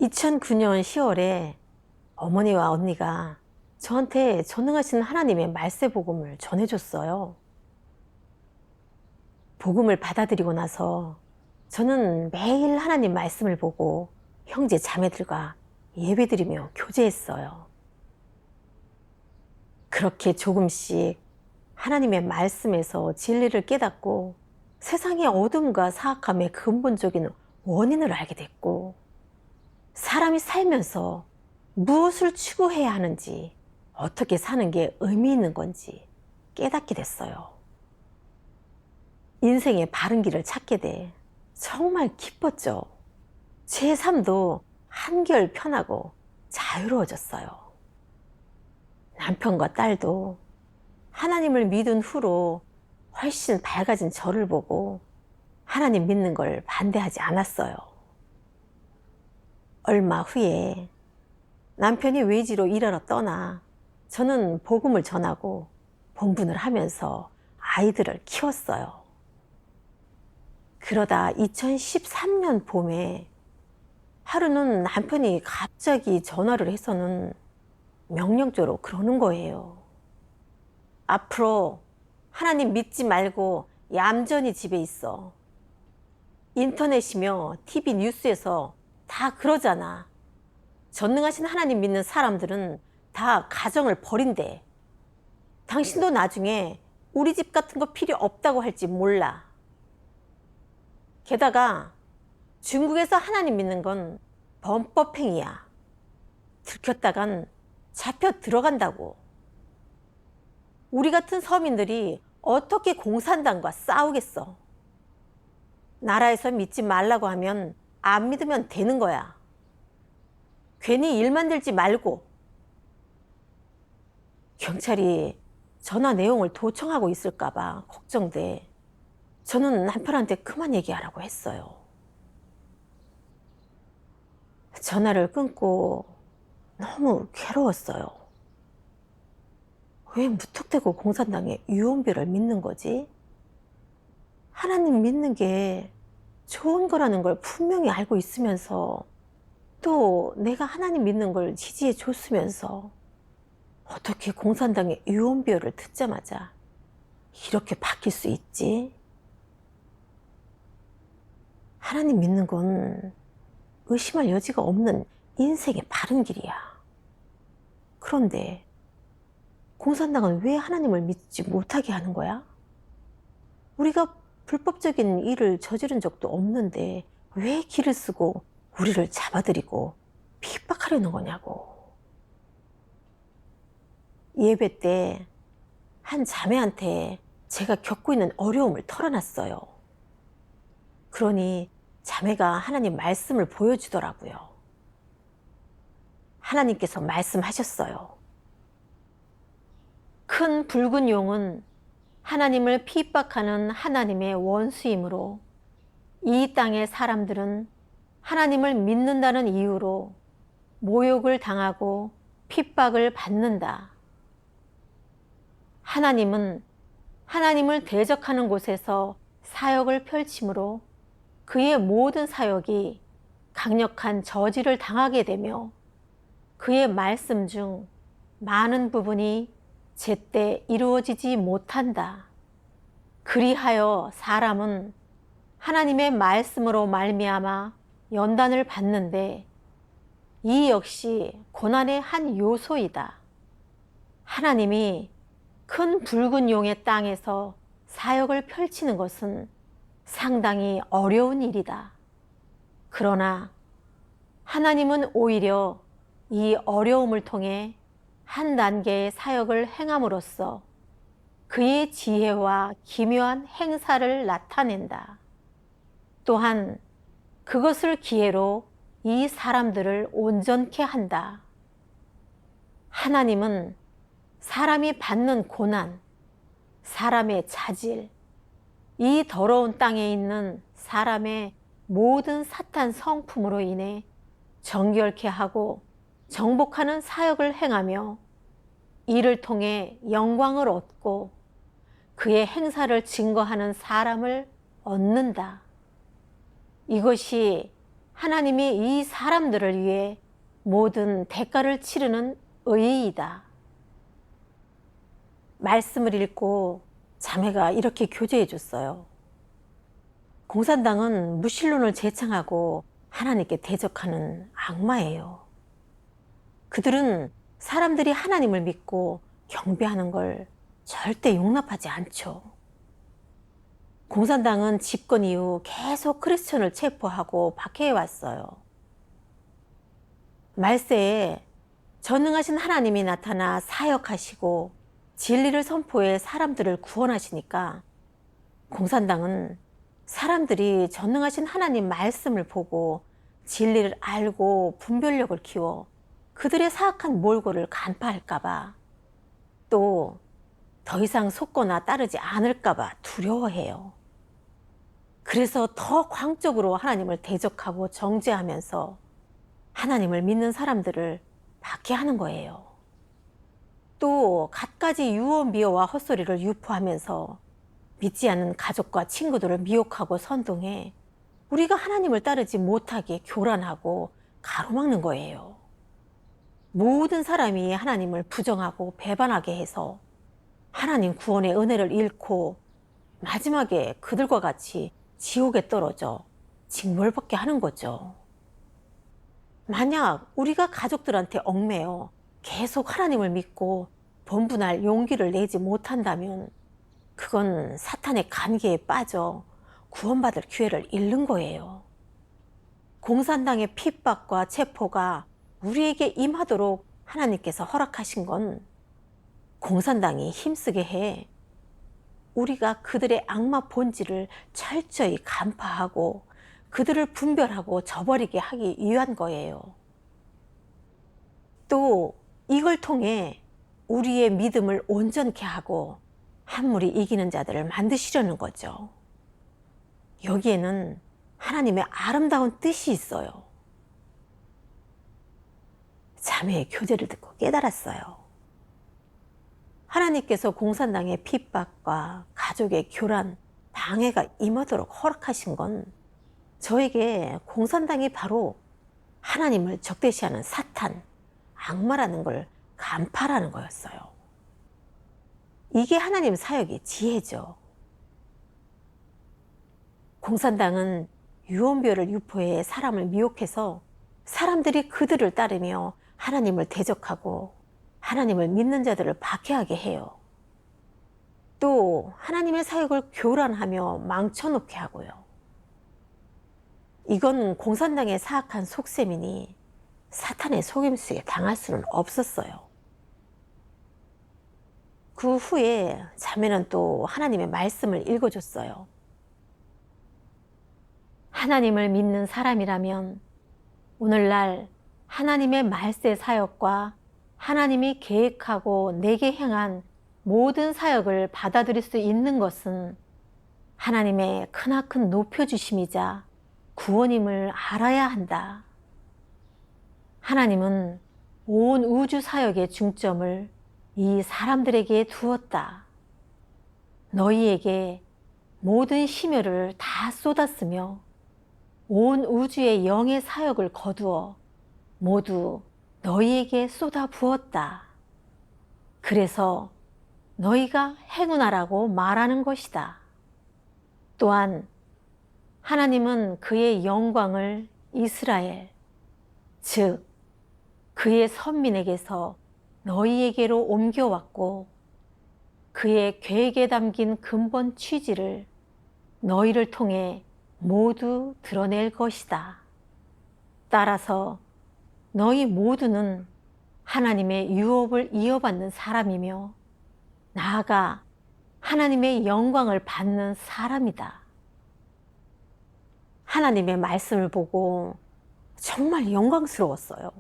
2009년 10월에 어머니와 언니가 저한테 전능하신 하나님의 말세 복음을 전해줬어요. 복음을 받아들이고 나서 저는 매일 하나님 말씀을 보고 형제 자매들과 예배드리며 교제했어요. 그렇게 조금씩 하나님의 말씀에서 진리를 깨닫고 세상의 어둠과 사악함의 근본적인 원인을 알게 됐고, 사람이 살면서 무엇을 추구해야 하는지, 어떻게 사는 게 의미 있는 건지 깨닫게 됐어요. 인생의 바른 길을 찾게 돼 정말 기뻤죠. 제 삶도 한결 편하고 자유로워졌어요. 남편과 딸도 하나님을 믿은 후로 훨씬 밝아진 저를 보고 하나님 믿는 걸 반대하지 않았어요. 얼마 후에 남편이 외지로 일하러 떠나 저는 복음을 전하고 본분을 하면서 아이들을 키웠어요. 그러다 2013년 봄에 하루는 남편이 갑자기 전화를 해서는 명령조로 그러는 거예요. 앞으로 하나님 믿지 말고 얌전히 집에 있어. 인터넷이며 TV 뉴스에서 다 그러잖아. 전능하신 하나님 믿는 사람들은 다 가정을 버린대. 당신도 나중에 우리 집 같은 거 필요 없다고 할지 몰라. 게다가 중국에서 하나님 믿는 건 범법행위야. 들켰다간 잡혀 들어간다고. 우리 같은 서민들이 어떻게 공산당과 싸우겠어? 나라에서 믿지 말라고 하면 안 믿으면 되는 거야. 괜히 일 만들지 말고. 경찰이 전화 내용을 도청하고 있을까 봐 걱정돼. 저는 남편한테 그만 얘기하라고 했어요. 전화를 끊고 너무 괴로웠어요. 왜 무턱대고 공산당의 유언비어를 믿는 거지? 하나님 믿는 게 좋은 거라는 걸 분명히 알고 있으면서, 또 내가 하나님 믿는 걸 지지해 줬으면서 어떻게 공산당의 유언비어를 듣자마자 이렇게 바뀔 수 있지? 하나님 믿는 건 의심할 여지가 없는 인생의 바른 길이야. 그런데 공산당은 왜 하나님을 믿지 못하게 하는 거야? 우리가 불법적인 일을 저지른 적도 없는데 왜 길을 쓰고 우리를 잡아들이고 핍박하려는 거냐고. 예배 때 한 자매한테 제가 겪고 있는 어려움을 털어놨어요. 그러니 자매가 하나님 말씀을 보여주더라고요. 하나님께서 말씀하셨어요. 큰 붉은 용은 하나님을 핍박하는 하나님의 원수이므로 이 땅의 사람들은 하나님을 믿는다는 이유로 모욕을 당하고 핍박을 받는다. 하나님은 하나님을 대적하는 곳에서 사역을 펼치므로 그의 모든 사역이 강력한 저지를 당하게 되며 그의 말씀 중 많은 부분이 제때 이루어지지 못한다. 그리하여 사람은 하나님의 말씀으로 말미암아 연단을 받는데 이 역시 고난의 한 요소이다. 하나님이 큰 붉은 용의 땅에서 사역을 펼치는 것은 상당히 어려운 일이다. 그러나 하나님은 오히려 이 어려움을 통해 한 단계의 사역을 행함으로써 그의 지혜와 기묘한 행사를 나타낸다. 또한 그것을 기회로 이 사람들을 온전케 한다. 하나님은 사람이 받는 고난, 사람의 자질, 이 더러운 땅에 있는 사람의 모든 사탄 성품으로 인해 정결케 하고 정복하는 사역을 행하며 이를 통해 영광을 얻고 그의 행사를 증거하는 사람을 얻는다. 이것이 하나님이 이 사람들을 위해 모든 대가를 치르는 의이다. 말씀을 읽고 자매가 이렇게 교제해 줬어요. 공산당은 무신론을 제창하고 하나님께 대적하는 악마예요. 그들은 사람들이 하나님을 믿고 경배하는 걸 절대 용납하지 않죠. 공산당은 집권 이후 계속 크리스천을 체포하고 박해해 왔어요. 말세에 전능하신 하나님이 나타나 사역하시고 진리를 선포해 사람들을 구원하시니까 공산당은 사람들이 전능하신 하나님 말씀을 보고 진리를 알고 분별력을 키워 그들의 사악한 몰골을 간파할까봐, 또 더 이상 속거나 따르지 않을까봐 두려워해요. 그래서 더 광적으로 하나님을 대적하고 정죄하면서 하나님을 믿는 사람들을 박해하는 거예요. 또 갖가지 유언비어와 헛소리를 유포하면서 믿지 않는 가족과 친구들을 미혹하고 선동해 우리가 하나님을 따르지 못하게 교란하고 가로막는 거예요. 모든 사람이 하나님을 부정하고 배반하게 해서 하나님 구원의 은혜를 잃고 마지막에 그들과 같이 지옥에 떨어져 징벌받게 하는 거죠. 만약 우리가 가족들한테 얽매여 계속 하나님을 믿고 번분할 용기를 내지 못한다면 그건 사탄의 관계에 빠져 구원받을 기회를 잃는 거예요. 공산당의 핍박과 체포가 우리에게 임하도록 하나님께서 허락하신 건 공산당이 힘쓰게 해 우리가 그들의 악마 본질을 철저히 간파하고 그들을 분별하고 저버리게 하기 위한 거예요. 또 이걸 통해 우리의 믿음을 온전케 하고 한물이 이기는 자들을 만드시려는 거죠. 여기에는 하나님의 아름다운 뜻이 있어요. 자매의 교제를 듣고 깨달았어요. 하나님께서 공산당의 핍박과 가족의 교란, 방해가 임하도록 허락하신 건 저에게 공산당이 바로 하나님을 적대시하는 사탄, 악마라는 걸 간파라는 거였어요. 이게 하나님 사역의 지혜죠. 공산당은 유언비어를 유포해 사람을 미혹해서 사람들이 그들을 따르며 하나님을 대적하고 하나님을 믿는 자들을 박해하게 해요. 또 하나님의 사역을 교란하며 망쳐놓게 하고요. 이건 공산당의 사악한 속셈이니 사탄의 속임수에 당할 수는 없었어요. 그 후에 자매는 또 하나님의 말씀을 읽어줬어요. 하나님을 믿는 사람이라면 오늘날 하나님의 말세 사역과 하나님이 계획하고 내게 행한 모든 사역을 받아들일 수 있는 것은 하나님의 크나큰 높여주심이자 구원임을 알아야 한다. 하나님은 온 우주 사역의 중점을 이 사람들에게 두었다. 너희에게 모든 심혈을 다 쏟았으며 온 우주의 영의 사역을 거두어 모두 너희에게 쏟아 부었다. 그래서 너희가 행운하라고 말하는 것이다. 또한 하나님은 그의 영광을 이스라엘, 즉 그의 선민에게서 너희에게로 옮겨왔고 그의 계획에 담긴 근본 취지를 너희를 통해 모두 드러낼 것이다. 따라서 너희 모두는 하나님의 유업을 이어받는 사람이며 나아가 하나님의 영광을 받는 사람이다. 하나님의 말씀을 보고 정말 영광스러웠어요.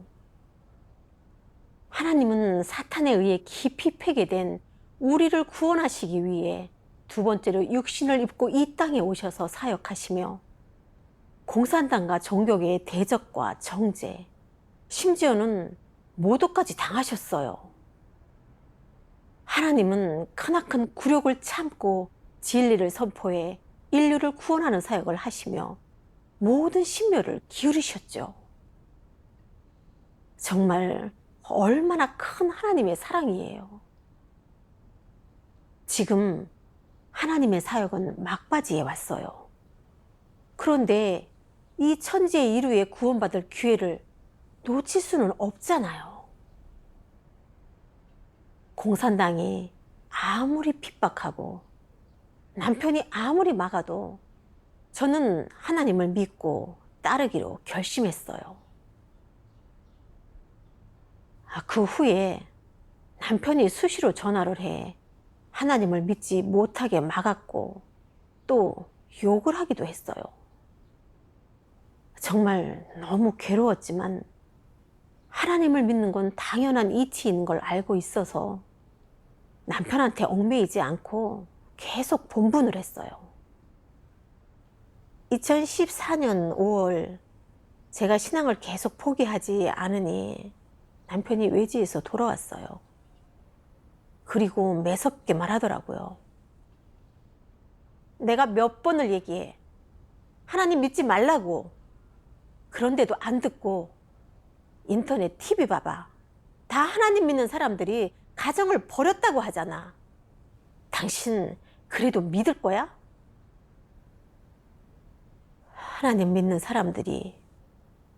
하나님은 사탄에 의해 깊이 폐괴된 우리를 구원하시기 위해 두 번째로 육신을 입고 이 땅에 오셔서 사역하시며 공산당과 종교계의 대적과 정죄, 심지어는 모독까지 당하셨어요. 하나님은 크나큰 굴욕을 참고 진리를 선포해 인류를 구원하는 사역을 하시며 모든 심혈을 기울이셨죠. 정말 얼마나 큰 하나님의 사랑이에요. 지금 하나님의 사역은 막바지에 왔어요. 그런데 이 천지의 인류의 구원받을 기회를 놓칠 수는 없잖아요. 공산당이 아무리 핍박하고 남편이 아무리 막아도 저는 하나님을 믿고 따르기로 결심했어요. 그 후에 남편이 수시로 전화를 해 하나님을 믿지 못하게 막았고 또 욕을 하기도 했어요. 정말 너무 괴로웠지만 하나님을 믿는 건 당연한 이치인 걸 알고 있어서 남편한테 얽매이지 않고 계속 본분을 했어요. 2014년 5월 제가 신앙을 계속 포기하지 않으니 남편이 외지에서 돌아왔어요. 그리고 매섭게 말하더라고요. 내가 몇 번을 얘기해. 하나님 믿지 말라고. 그런데도 안 듣고 인터넷 TV 봐봐. 다 하나님 믿는 사람들이 가정을 버렸다고 하잖아. 당신 그래도 믿을 거야? 하나님 믿는 사람들이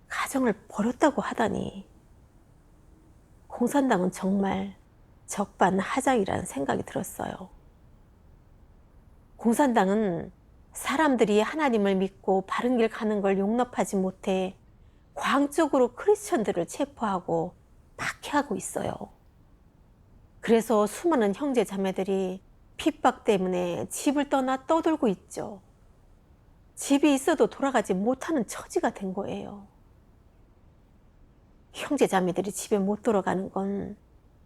가정을 버렸다고 하다니 공산당은 정말 적반하장이라는 생각이 들었어요. 공산당은 사람들이 하나님을 믿고 바른 길 가는 걸 용납하지 못해 광적으로 크리스천들을 체포하고 박해하고 있어요. 그래서 수많은 형제 자매들이 핍박 때문에 집을 떠나 떠돌고 있죠. 집이 있어도 돌아가지 못하는 처지가 된 거예요. 형제 자매들이 집에 못 돌아가는 건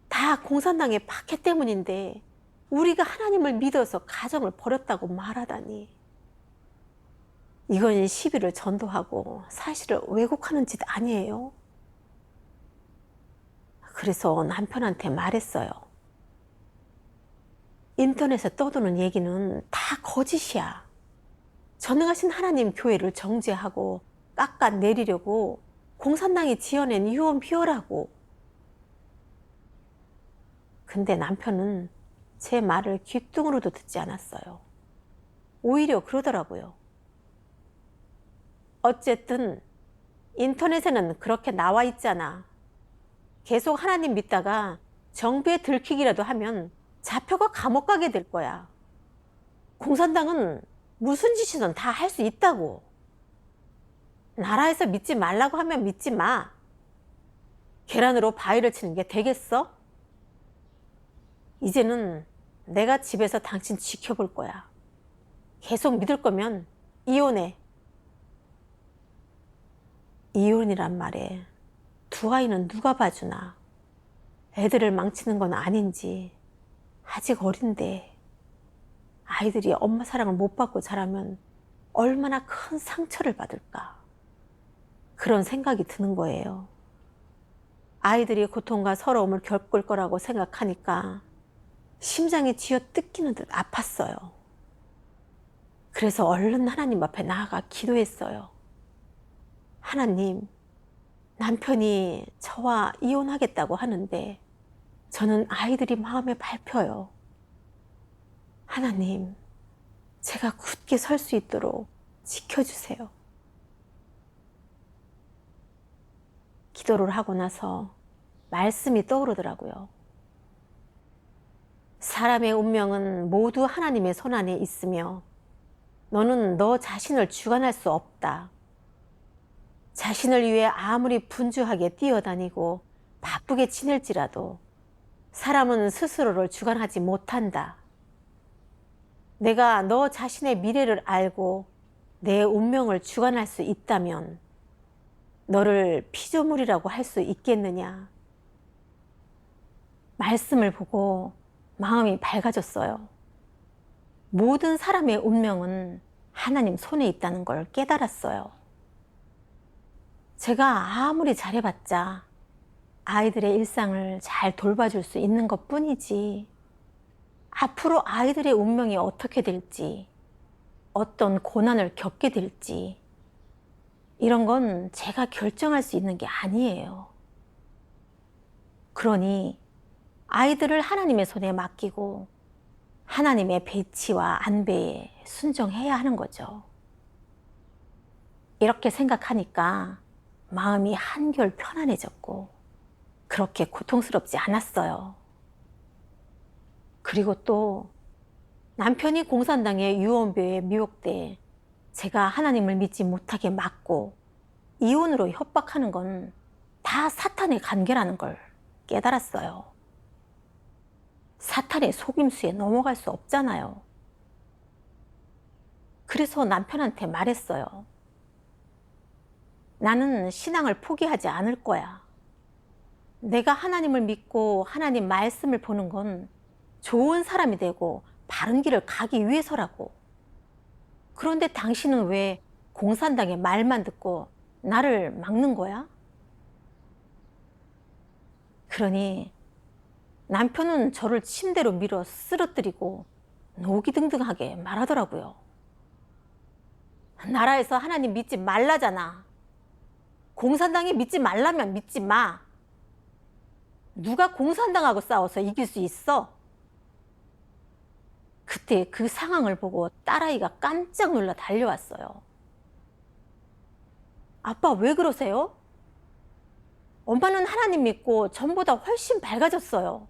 다 공산당의 박해 때문인데 우리가 하나님을 믿어서 가정을 버렸다고 말하다니. 이건 시비를 전도하고 사실을 왜곡하는 짓 아니에요? 그래서 남편한테 말했어요. 인터넷에 떠도는 얘기는 다 거짓이야. 전능하신 하나님 교회를 정죄하고 깎아내리려고 공산당이 지어낸 유언비어라고. 근데 남편은 제 말을 귀뚱으로도 듣지 않았어요. 오히려 그러더라고요. 어쨌든 인터넷에는 그렇게 나와 있잖아. 계속 하나님 믿다가 정부에 들키기라도 하면 잡혀가 감옥 가게 될 거야. 공산당은 무슨 짓이든 다 할 수 있다고. 나라에서 믿지 말라고 하면 믿지 마. 계란으로 바위를 치는 게 되겠어? 이제는 내가 집에서 당신 지켜볼 거야. 계속 믿을 거면 이혼해. 이혼이란 말에 두 아이는 누가 봐주나. 애들을 망치는 건 아닌지. 아직 어린데 아이들이 엄마 사랑을 못 받고 자라면 얼마나 큰 상처를 받을까. 그런 생각이 드는 거예요. 아이들이 고통과 서러움을 겪을 거라고 생각하니까 심장이 쥐어 뜯기는 듯 아팠어요. 그래서 얼른 하나님 앞에 나아가 기도했어요. 하나님, 남편이 저와 이혼하겠다고 하는데 저는 아이들이 마음에 밟혀요. 하나님, 제가 굳게 설 수 있도록 지켜주세요. 기도를 하고 나서 말씀이 떠오르더라고요. 사람의 운명은 모두 하나님의 손안에 있으며 너는 너 자신을 주관할 수 없다. 자신을 위해 아무리 분주하게 뛰어다니고 바쁘게 지낼지라도 사람은 스스로를 주관하지 못한다. 내가 너 자신의 미래를 알고 내 운명을 주관할 수 있다면 너를 피조물이라고 할 수 있겠느냐. 말씀을 보고 마음이 밝아졌어요. 모든 사람의 운명은 하나님 손에 있다는 걸 깨달았어요. 제가 아무리 잘해봤자 아이들의 일상을 잘 돌봐줄 수 있는 것 뿐이지, 앞으로 아이들의 운명이 어떻게 될지, 어떤 고난을 겪게 될지 이런 건 제가 결정할 수 있는 게 아니에요. 그러니 아이들을 하나님의 손에 맡기고 하나님의 배치와 안배에 순종해야 하는 거죠. 이렇게 생각하니까 마음이 한결 편안해졌고 그렇게 고통스럽지 않았어요. 그리고 또 남편이 공산당의 유언비어에 미혹돼 제가 하나님을 믿지 못하게 막고 이혼으로 협박하는 건 다 사탄의 관계라는 걸 깨달았어요. 사탄의 속임수에 넘어갈 수 없잖아요. 그래서 남편한테 말했어요. 나는 신앙을 포기하지 않을 거야. 내가 하나님을 믿고 하나님 말씀을 보는 건 좋은 사람이 되고 바른 길을 가기 위해서라고. 그런데 당신은 왜 공산당의 말만 듣고 나를 막는 거야? 그러니 남편은 저를 침대로 밀어 쓰러뜨리고 노기등등하게 말하더라고요. 나라에서 하나님 믿지 말라잖아. 공산당이 믿지 말라면 믿지 마. 누가 공산당하고 싸워서 이길 수 있어? 그때 그 상황을 보고 딸아이가 깜짝 놀라 달려왔어요. 아빠 왜 그러세요? 엄마는 하나님 믿고 전보다 훨씬 밝아졌어요.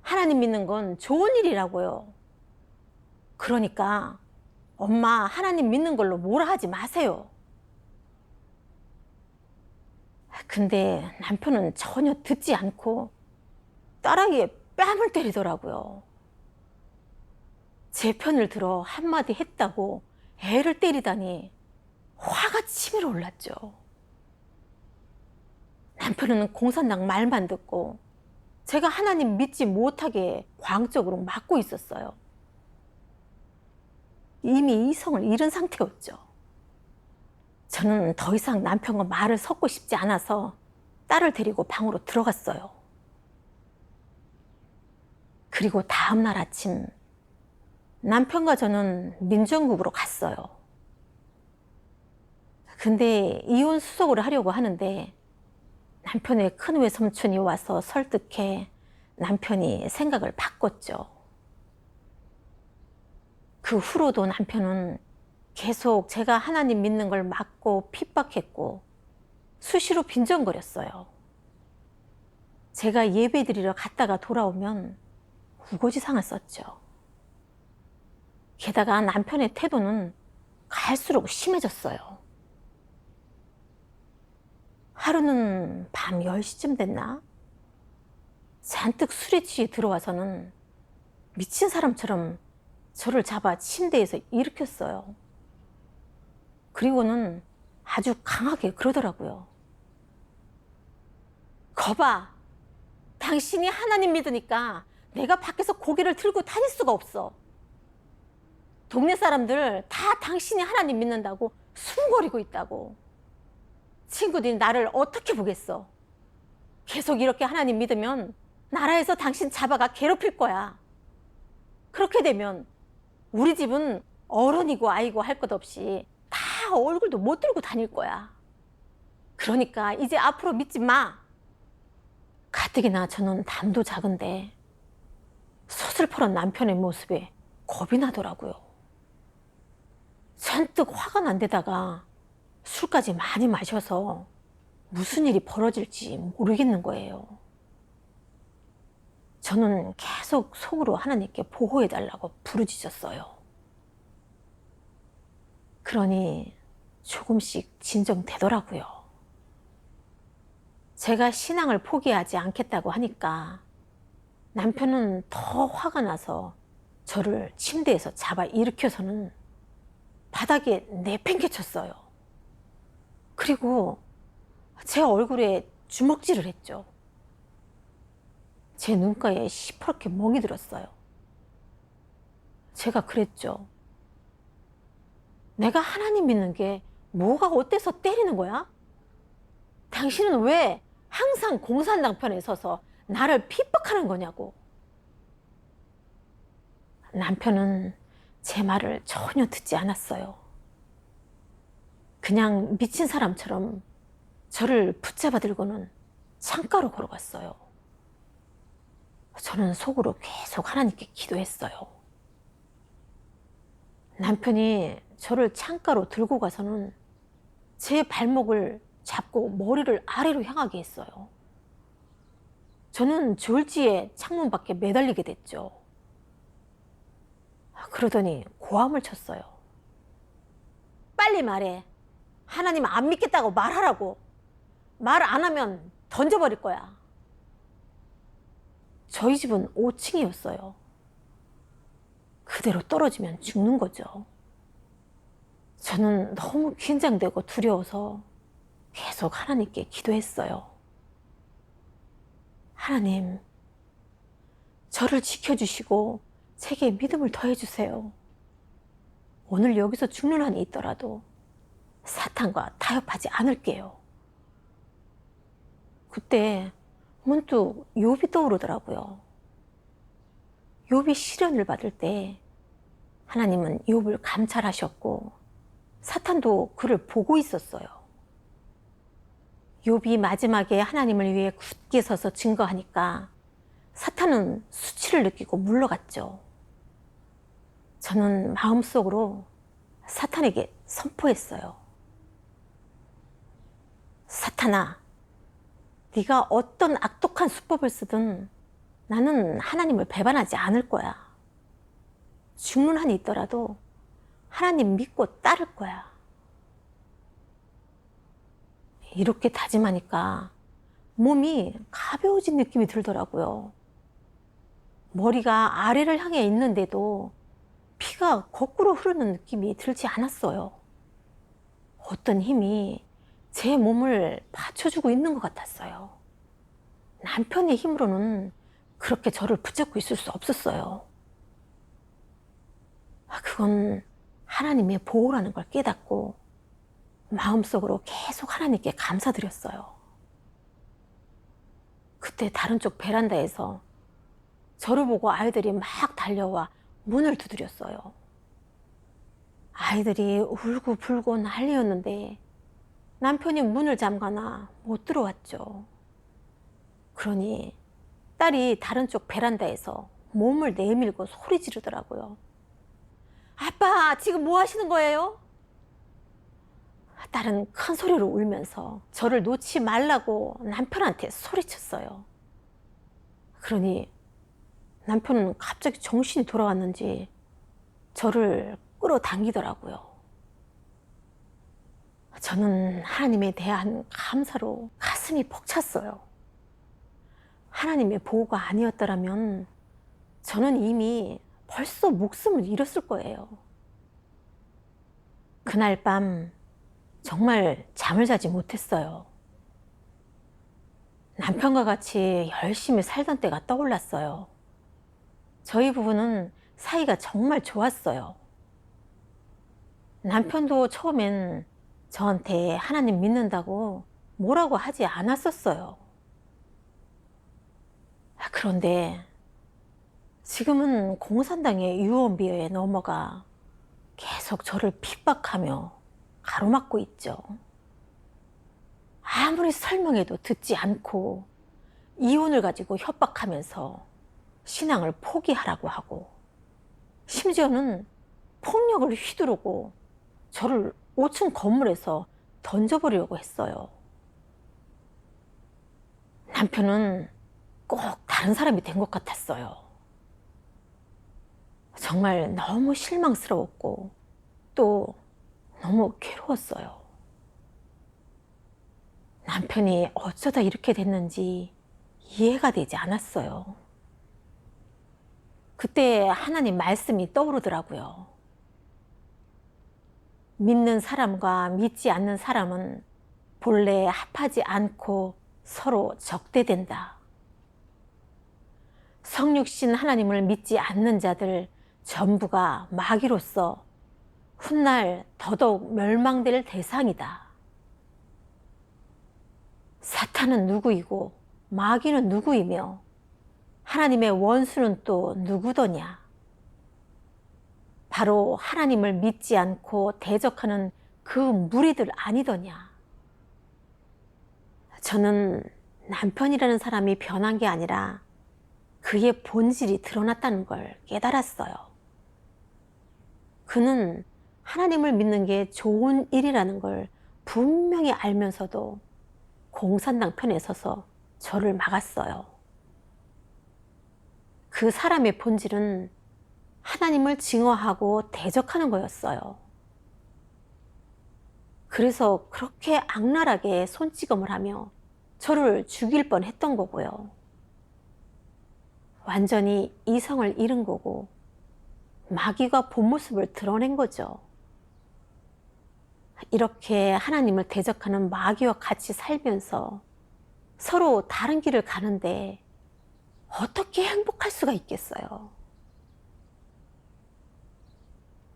하나님 믿는 건 좋은 일이라고요. 그러니까 엄마 하나님 믿는 걸로 뭐라 하지 마세요. 근데 남편은 전혀 듣지 않고 딸아이의 뺨을 때리더라고요. 제 편을 들어 한마디 했다고 애를 때리다니 화가 치밀어 올랐죠. 남편은 공산당 말만 듣고 제가 하나님 믿지 못하게 광적으로 막고 있었어요. 이미 이성을 잃은 상태였죠. 저는 더 이상 남편과 말을 섞고 싶지 않아서 딸을 데리고 방으로 들어갔어요. 그리고 다음날 아침 남편과 저는 민정국으로 갔어요. 근데 이혼 수속을 하려고 하는데 남편의 큰 외삼촌이 와서 설득해 남편이 생각을 바꿨죠. 그 후로도 남편은 계속 제가 하나님 믿는 걸 막고 핍박했고 수시로 빈정거렸어요. 제가 예배 드리러 갔다가 돌아오면 우거지상을 썼죠. 게다가 남편의 태도는 갈수록 심해졌어요. 하루는 밤 10시쯤 됐나? 잔뜩 술에 취해 들어와서는 미친 사람처럼 저를 잡아 침대에서 일으켰어요. 그리고는 아주 강하게 그러더라고요. 거봐, 당신이 하나님 믿으니까 내가 밖에서 고개를 들고 다닐 수가 없어. 동네 사람들 다 당신이 하나님 믿는다고 숨거리고 있다고. 친구들이 나를 어떻게 보겠어? 계속 이렇게 하나님 믿으면 나라에서 당신 잡아가 괴롭힐 거야. 그렇게 되면 우리 집은 어른이고 아이고 할 것 없이 다 얼굴도 못 들고 다닐 거야. 그러니까 이제 앞으로 믿지 마. 가뜩이나 저는 담도 작은데 서슬퍼런 남편의 모습에 겁이 나더라고요. 잔뜩 화가 난 데다가 술까지 많이 마셔서 무슨 일이 벌어질지 모르겠는 거예요. 저는 계속 속으로 하나님께 보호해달라고 부르짖었어요. 그러니 조금씩 진정되더라고요. 제가 신앙을 포기하지 않겠다고 하니까 남편은 더 화가 나서 저를 침대에서 잡아 일으켜서는 바닥에 내팽개쳤어요. 그리고 제 얼굴에 주먹질을 했죠. 제 눈가에 시퍼렇게 멍이 들었어요. 제가 그랬죠. 내가 하나님 믿는 게 뭐가 어때서 때리는 거야? 당신은 왜 항상 공산당 편에 서서 나를 핍박하는 거냐고. 남편은 제 말을 전혀 듣지 않았어요. 그냥 미친 사람처럼 저를 붙잡아 들고는 창가로 걸어갔어요. 저는 속으로 계속 하나님께 기도했어요. 남편이 저를 창가로 들고 가서는 제 발목을 잡고 머리를 아래로 향하게 했어요. 저는 졸지에 창문 밖에 매달리게 됐죠. 그러더니 고함을 쳤어요. 빨리 말해. 하나님 안 믿겠다고 말하라고. 말 안 하면 던져버릴 거야. 저희 집은 5층이었어요. 그대로 떨어지면 죽는 거죠. 저는 너무 긴장되고 두려워서 계속 하나님께 기도했어요. 하나님, 저를 지켜주시고 제게 믿음을 더해주세요. 오늘 여기서 죽는 한이 있더라도 사탄과 타협하지 않을게요. 그때 문득 욥이 떠오르더라고요. 욥이 시련을 받을 때 하나님은 욥을 감찰하셨고 사탄도 그를 보고 있었어요. 욥이 마지막에 하나님을 위해 굳게 서서 증거하니까 사탄은 수치를 느끼고 물러갔죠. 저는 마음속으로 사탄에게 선포했어요. 사탄아, 네가 어떤 악독한 수법을 쓰든 나는 하나님을 배반하지 않을 거야. 죽는 한이 있더라도 하나님 믿고 따를 거야. 이렇게 다짐하니까 몸이 가벼워진 느낌이 들더라고요. 머리가 아래를 향해 있는데도 피가 거꾸로 흐르는 느낌이 들지 않았어요. 어떤 힘이 제 몸을 받쳐주고 있는 것 같았어요. 남편의 힘으로는 그렇게 저를 붙잡고 있을 수 없었어요. 그건 하나님의 보호라는 걸 깨닫고 마음속으로 계속 하나님께 감사드렸어요. 그때 다른 쪽 베란다에서 저를 보고 아이들이 막 달려와 문을 두드렸어요. 아이들이 울고 불고 난리였는데 남편이 문을 잠가나 못 들어왔죠. 그러니 딸이 다른 쪽 베란다에서 몸을 내밀고 소리 지르더라고요. 아빠, 지금 뭐 하시는 거예요? 딸은 큰 소리로 울면서 저를 놓지 말라고 남편한테 소리쳤어요. 그러니 남편은 갑자기 정신이 돌아왔는지 저를 끌어당기더라고요. 저는 하나님에 대한 감사로 가슴이 벅찼어요. 하나님의 보호가 아니었더라면 저는 이미 벌써 목숨을 잃었을 거예요. 그날 밤 정말 잠을 자지 못했어요. 남편과 같이 열심히 살던 때가 떠올랐어요. 저희 부부는 사이가 정말 좋았어요. 남편도 처음엔 저한테 하나님 믿는다고 뭐라고 하지 않았었어요. 그런데 지금은 공산당의 유언비어에 넘어가 계속 저를 핍박하며 가로막고 있죠. 아무리 설명해도 듣지 않고 이혼을 가지고 협박하면서 신앙을 포기하라고 하고 심지어는 폭력을 휘두르고 저를 5층 건물에서 던져버리려고 했어요. 남편은 꼭 다른 사람이 된 것 같았어요. 정말 너무 실망스러웠고 또 너무 괴로웠어요. 남편이 어쩌다 이렇게 됐는지 이해가 되지 않았어요. 그때 하나님 말씀이 떠오르더라고요. 믿는 사람과 믿지 않는 사람은 본래 합하지 않고 서로 적대된다. 성육신 하나님을 믿지 않는 자들 전부가 마귀로서 훗날 더더욱 멸망될 대상이다. 사탄은 누구이고 마귀는 누구이며 하나님의 원수는 또 누구더냐? 바로 하나님을 믿지 않고 대적하는 그 무리들 아니더냐. 저는 남편이라는 사람이 변한 게 아니라 그의 본질이 드러났다는 걸 깨달았어요. 그는 하나님을 믿는 게 좋은 일이라는 걸 분명히 알면서도 공산당 편에 서서 저를 막았어요. 그 사람의 본질은 하나님을 증오하고 대적하는 거였어요. 그래서 그렇게 악랄하게 손찌검을 하며 저를 죽일 뻔했던 거고요. 완전히 이성을 잃은 거고 마귀가 본 모습을 드러낸 거죠. 이렇게 하나님을 대적하는 마귀와 같이 살면서 서로 다른 길을 가는데 어떻게 행복할 수가 있겠어요?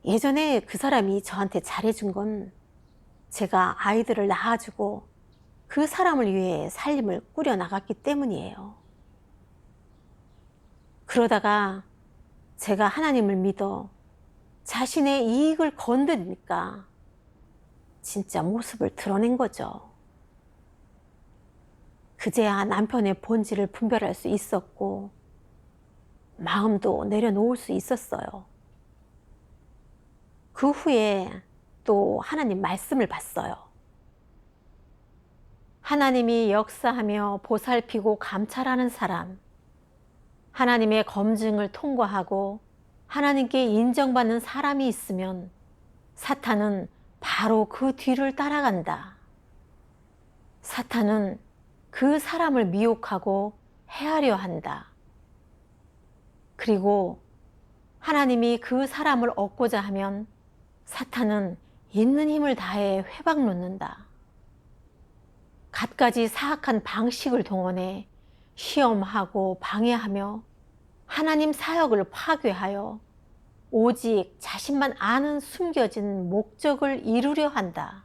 예전에 그 사람이 저한테 잘해준 건 제가 아이들을 낳아주고 그 사람을 위해 살림을 꾸려나갔기 때문이에요. 그러다가 제가 하나님을 믿어 자신의 이익을 건드리니까 진짜 모습을 드러낸 거죠. 그제야 남편의 본질을 분별할 수 있었고 마음도 내려놓을 수 있었어요. 그 후에 또 하나님 말씀을 봤어요. 하나님이 역사하며 보살피고 감찰하는 사람, 하나님의 검증을 통과하고 하나님께 인정받는 사람이 있으면 사탄은 바로 그 뒤를 따라간다. 사탄은 그 사람을 미혹하고 해하려 한다. 그리고 하나님이 그 사람을 얻고자 하면 사탄은 있는 힘을 다해 회방 놓는다. 갖가지 사악한 방식을 동원해 시험하고 방해하며 하나님 사역을 파괴하여 오직 자신만 아는 숨겨진 목적을 이루려 한다.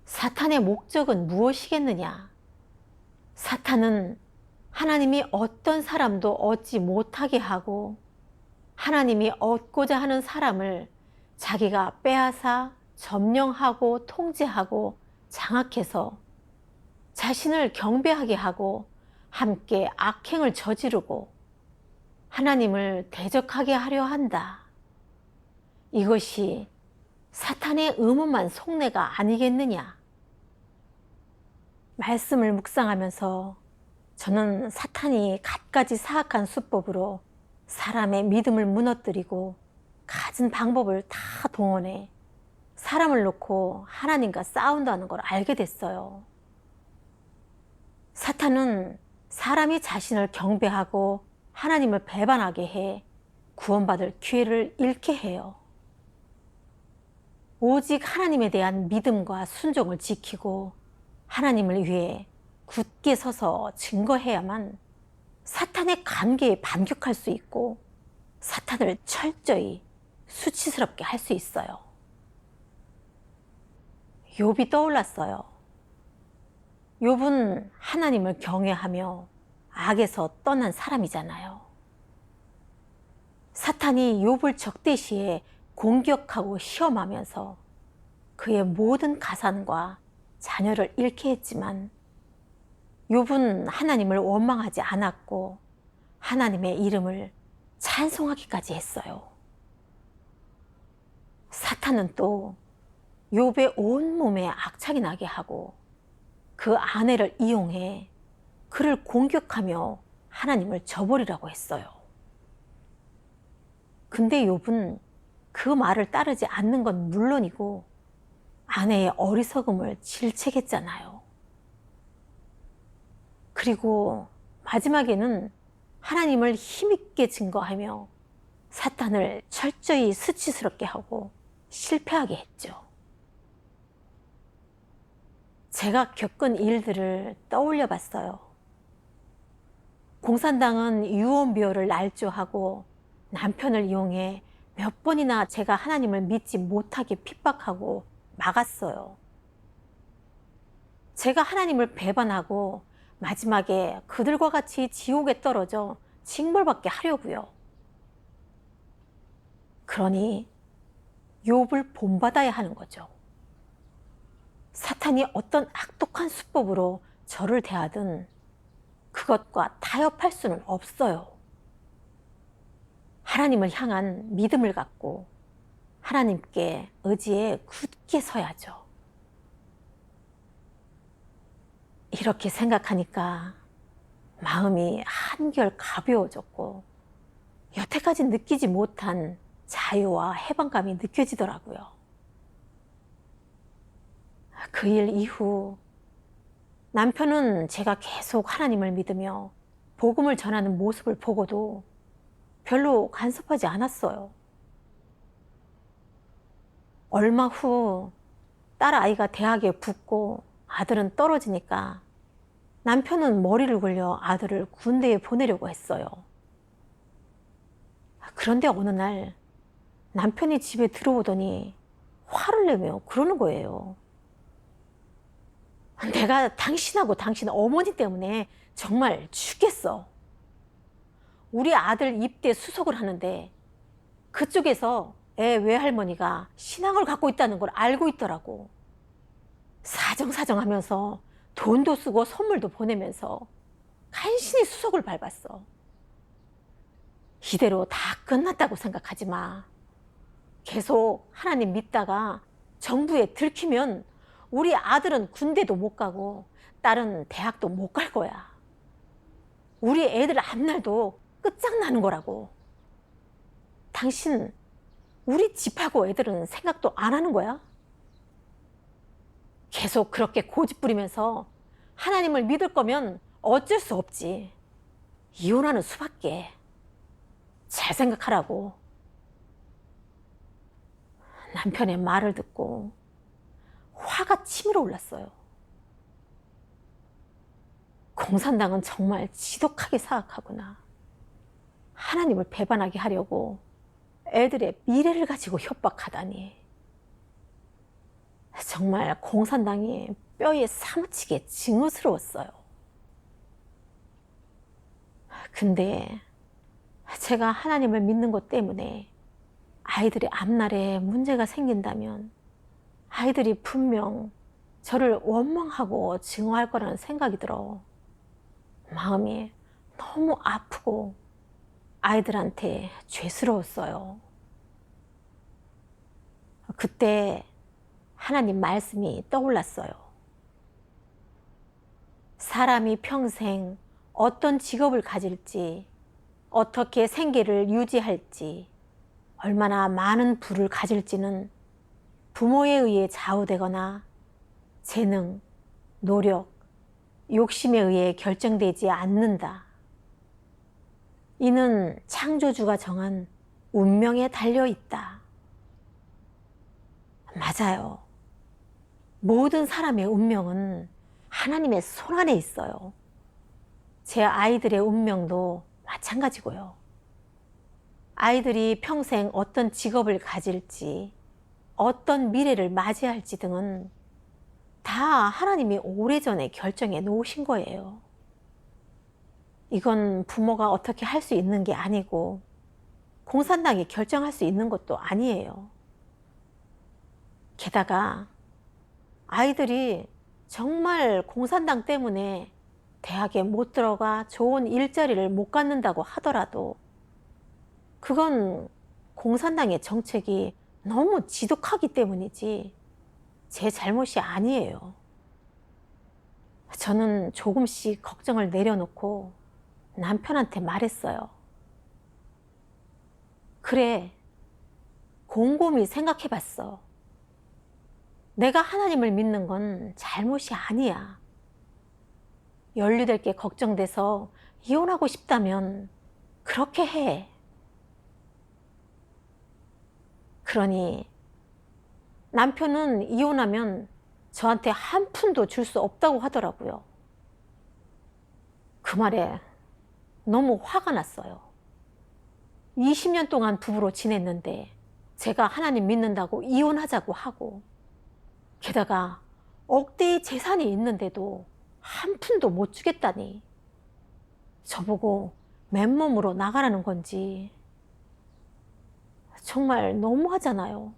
사탄의 목적은 무엇이겠느냐? 사탄은 하나님이 어떤 사람도 얻지 못하게 하고 하나님이 얻고자 하는 사람을 자기가 빼앗아 점령하고 통제하고 장악해서 자신을 경배하게 하고 함께 악행을 저지르고 하나님을 대적하게 하려 한다. 이것이 사탄의 음험한 속내가 아니겠느냐? 말씀을 묵상하면서 저는 사탄이 갖가지 사악한 수법으로 사람의 믿음을 무너뜨리고 갖은 방법을 다 동원해 사람을 놓고 하나님과 싸운다는 걸 알게 됐어요. 사탄은 사람이 자신을 경배하고 하나님을 배반하게 해 구원받을 기회를 잃게 해요. 오직 하나님에 대한 믿음과 순종을 지키고 하나님을 위해 굳게 서서 증거해야만 사탄의 관계에 반격할 수 있고 사탄을 철저히 수치스럽게 할 수 있어요. 욥이 떠올랐어요. 욥은 하나님을 경외하며 악에서 떠난 사람이잖아요. 사탄이 욥을 적대시해 공격하고 시험하면서 그의 모든 가산과 자녀를 잃게 했지만 욥은 하나님을 원망하지 않았고 하나님의 이름을 찬송하기까지 했어요. 사탄은 또 욥의 온몸에 악착이 나게 하고 그 아내를 이용해 그를 공격하며 하나님을 저버리라고 했어요. 근데 욥은 그 말을 따르지 않는 건 물론이고 아내의 어리석음을 질책했잖아요. 그리고 마지막에는 하나님을 힘있게 증거하며 사탄을 철저히 수치스럽게 하고 실패하게 했죠. 제가 겪은 일들을 떠올려 봤어요. 공산당은 유언비어를 날조하고 남편을 이용해 몇 번이나 제가 하나님을 믿지 못하게 핍박하고 막았어요. 제가 하나님을 배반하고 마지막에 그들과 같이 지옥에 떨어져 징벌받게 하려고요. 그러니 욥을 본받아야 하는 거죠. 사탄이 어떤 악독한 수법으로 저를 대하든 그것과 타협할 수는 없어요. 하나님을 향한 믿음을 갖고 하나님께 의지에 굳게 서야죠. 이렇게 생각하니까 마음이 한결 가벼워졌고 여태까지 느끼지 못한 자유와 해방감이 느껴지더라고요. 그 일 이후 남편은 제가 계속 하나님을 믿으며 복음을 전하는 모습을 보고도 별로 간섭하지 않았어요. 얼마 후 딸 아이가 대학에 붙고 아들은 떨어지니까 남편은 머리를 굴려 아들을 군대에 보내려고 했어요. 그런데 어느 날 남편이 집에 들어오더니 화를 내며 그러는 거예요. 내가 당신하고 당신 어머니 때문에 정말 죽겠어. 우리 아들 입대 수속을 하는데 그쪽에서 애 외할머니가 신앙을 갖고 있다는 걸 알고 있더라고. 사정사정 하면서 돈도 쓰고 선물도 보내면서 간신히 수속을 밟았어. 이대로 다 끝났다고 생각하지 마. 계속 하나님 믿다가 정부에 들키면 우리 아들은 군대도 못 가고 딸은 대학도 못 갈 거야. 우리 애들 앞날도 끝장나는 거라고. 당신 우리 집하고 애들은 생각도 안 하는 거야? 계속 그렇게 고집부리면서 하나님을 믿을 거면 어쩔 수 없지. 이혼하는 수밖에. 잘 생각하라고. 남편의 말을 듣고 화가 치밀어 올랐어요. 공산당은 정말 지독하게 사악하구나. 하나님을 배반하게 하려고 애들의 미래를 가지고 협박하다니. 정말 공산당이 뼈에 사무치게 징후스러웠어요. 근데 제가 하나님을 믿는 것 때문에 아이들의 앞날에 문제가 생긴다면 아이들이 분명 저를 원망하고 증오할 거라는 생각이 들어 마음이 너무 아프고 아이들한테 죄스러웠어요. 그때 하나님 말씀이 떠올랐어요. 사람이 평생 어떤 직업을 가질지, 어떻게 생계를 유지할지, 얼마나 많은 부를 가질지는 부모에 의해 좌우되거나 재능, 노력, 욕심에 의해 결정되지 않는다. 이는 창조주가 정한 운명에 달려 있다. 맞아요. 모든 사람의 운명은 하나님의 손 안에 있어요. 제 아이들의 운명도 마찬가지고요. 아이들이 평생 어떤 직업을 가질지, 어떤 미래를 맞이할지 등은 다 하나님이 오래전에 결정해 놓으신 거예요. 이건 부모가 어떻게 할 수 있는 게 아니고 공산당이 결정할 수 있는 것도 아니에요. 게다가 아이들이 정말 공산당 때문에 대학에 못 들어가 좋은 일자리를 못 갖는다고 하더라도 그건 공산당의 정책이 너무 지독하기 때문이지 제 잘못이 아니에요. 저는 조금씩 걱정을 내려놓고 남편한테 말했어요. 그래, 곰곰이 생각해봤어. 내가 하나님을 믿는 건 잘못이 아니야. 연루될 게 걱정돼서 이혼하고 싶다면 그렇게 해. 그러니 남편은 이혼하면 저한테 한 푼도 줄 수 없다고 하더라고요. 그 말에 너무 화가 났어요. 20년 동안 부부로 지냈는데 제가 하나님 믿는다고 이혼하자고 하고 게다가 억대의 재산이 있는데도 한 푼도 못 주겠다니 저보고 맨몸으로 나가라는 건지 정말 너무하잖아요.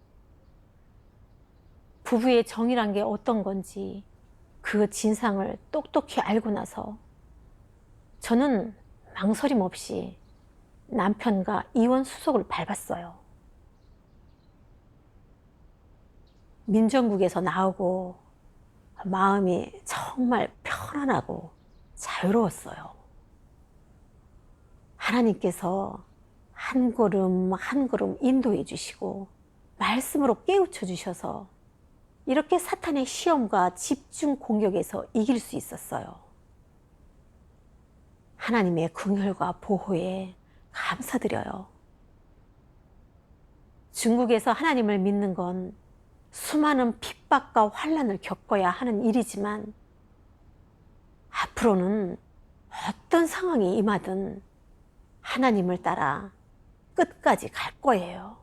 부부의 정이란 게 어떤 건지 그 진상을 똑똑히 알고 나서 저는 망설임 없이 남편과 이혼 수속을 밟았어요. 민정국에서 나오고 마음이 정말 편안하고 자유로웠어요. 하나님께서 한 걸음 한 걸음 인도해 주시고 말씀으로 깨우쳐 주셔서 이렇게 사탄의 시험과 집중 공격에서 이길 수 있었어요. 하나님의 긍휼과 보호에 감사드려요. 중국에서 하나님을 믿는 건 수많은 핍박과 환난을 겪어야 하는 일이지만 앞으로는 어떤 상황이 임하든 하나님을 따라 끝까지 갈 거예요.